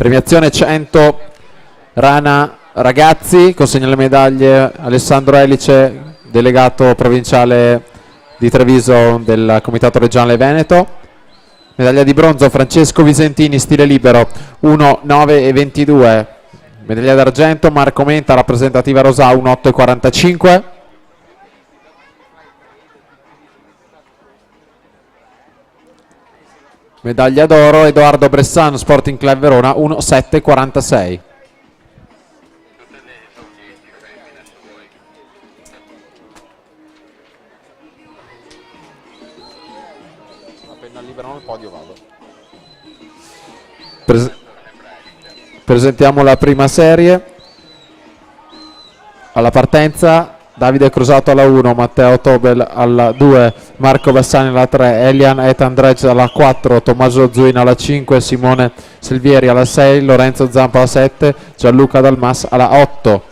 Premiazione 100 Rana Ragazzi, consegna le medaglie Alessandro Elice, delegato provinciale di Treviso del Comitato Regionale Veneto. Medaglia di bronzo Francesco Visentini, stile libero 1, 9 e 22. Medaglia d'argento Marco Menta, rappresentativa Rosa 1, 8 e 45. Medaglia d'oro Edoardo Bressan, Sporting Club Verona 1, 7 e 46. Appena liberano il podio vado. Presentiamo la prima serie. Alla partenza Davide Crusato alla 1, Matteo Tobel alla 2, Marco Bassani alla 3, Elian Etandrej alla 4, Tommaso Zuina alla 5, Simone Silvieri alla 6, Lorenzo Zampa alla 7, Gianluca Dalmas alla 8.